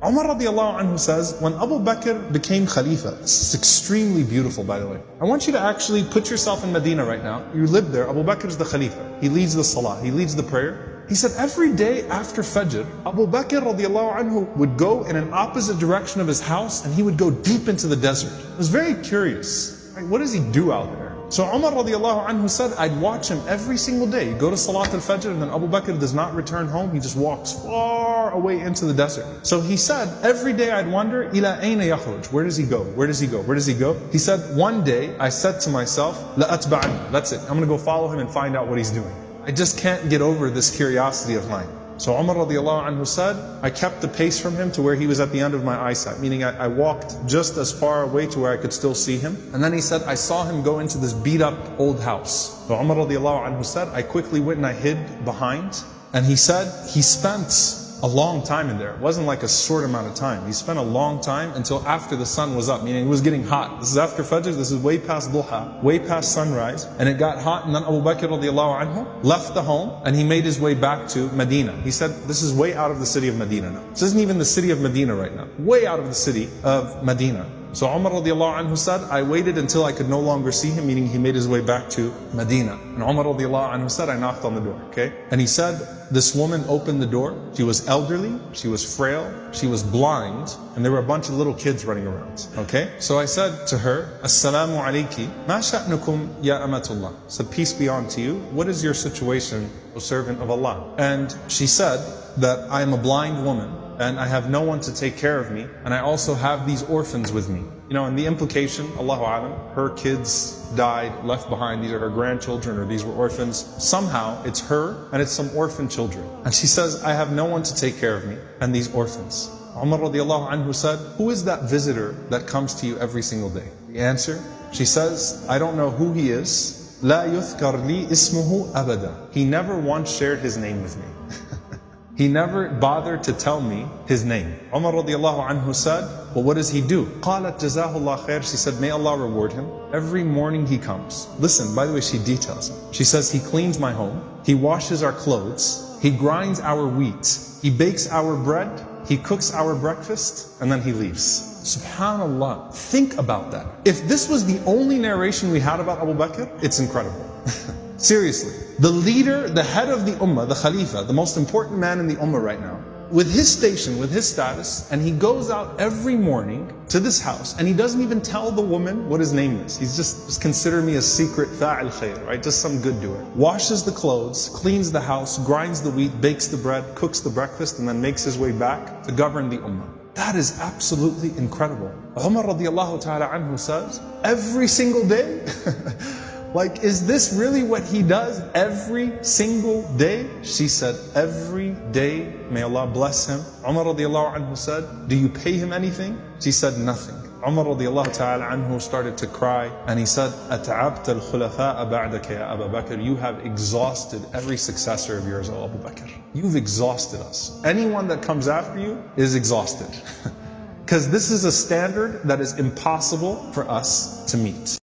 Umar radiallahu anhu says, when Abu Bakr became Khalifa, this is extremely beautiful by the way. I want you to actually put yourself in Medina right now. You live there, Abu Bakr is the Khalifa. He leads the Salah, he leads the prayer. He said every day after Fajr, Abu Bakr radiallahu anhu would go in an opposite direction of his house and he would go deep into the desert. I was very curious, right? What does he do out there? So Umar radiallahu anhu said, I'd watch him every single day. Go to Salat al-Fajr and then Abu Bakr does not return home. He just walks far away into the desert. So he said, every day I'd wonder, ila ayna yakhruj? Where does he go? Where does he go? Where does he go? He said, one day I said to myself, la atba'ani. That's it. I'm going to go follow him and find out what he's doing. I just can't get over this curiosity of mine. So Umar radiallahu anhu said, I kept the pace from him to where he was at the end of my eyesight, meaning I walked just as far away to where I could still see him. And then he said, I saw him go into this beat up old house. So Umar radiallahu anhu said, I quickly went and I hid behind. And he said, he spent a long time in there. It wasn't like a short amount of time. He spent a long time until after the sun was up, meaning it was getting hot. This is after Fajr, this is way past Duha, way past sunrise. And it got hot and then Abu Bakr radiallahu anhu left the home and he made his way back to Medina. He said, this is way out of the city of Medina now. This isn't even the city of Medina right now. Way out of the city of Medina. So Umar radiallahu anhu said, I waited until I could no longer see him, meaning he made his way back to Medina. And Umar radiallahu anhu said, I knocked on the door, okay? And he said, this woman opened the door. She was elderly, she was frail, she was blind, and there were a bunch of little kids running around, okay? So I said to her, Assalamu alayki, ma sha'nukum ya amatullah. I said, peace be unto you. What is your situation, O servant of Allah? And she said that I am a blind woman, and I have no one to take care of me, and I also have these orphans with me. You know, and the implication, Allahu A'lam, her kids died, left behind, these are her grandchildren, or these were orphans. Somehow, it's her, and it's some orphan children. And she says, I have no one to take care of me, and these orphans. Umar radiallahu anhu said, who is that visitor that comes to you every single day? The answer, she says, I don't know who he is. La yuthkar li ismuhu abada. He never once shared his name with me. He never bothered to tell me his name. Umar radiallahu anhu said, well, what does he do? قالت جزاه الله خير. She said, may Allah reward him. Every morning he comes. Listen, by the way, she details him. She says, he cleans my home. He washes our clothes. He grinds our wheat. He bakes our bread. He cooks our breakfast. And then he leaves. Subhanallah. Think about that. If this was the only narration we had about Abu Bakr, it's incredible. Seriously, the leader, the head of the ummah, the khalifa, the most important man in the ummah right now, with his station, with his status, and he goes out every morning to this house, and he doesn't even tell the woman what his name is. He's just consider me a secret fa'il khair, right? Just some good doer. Washes the clothes, cleans the house, grinds the wheat, bakes the bread, cooks the breakfast, and then makes his way back to govern the ummah. That is absolutely incredible. Umar radiallahu ta'ala anhu says, every single day, like, is this really what he does every single day? She said, every day, may Allah bless him. Umar radiallahu anhu said, do you pay him anything? She said, nothing. Umar radiallahu ta'ala anhu started to cry and he said, أَتَعَبْتَ الْخُلَفَاءَ بَعْدَكَ يَا أَبَا بَكْرِ. You have exhausted every successor of yours, O Abu Bakr. You've exhausted us. Anyone that comes after you is exhausted. Because this is a standard that is impossible for us to meet.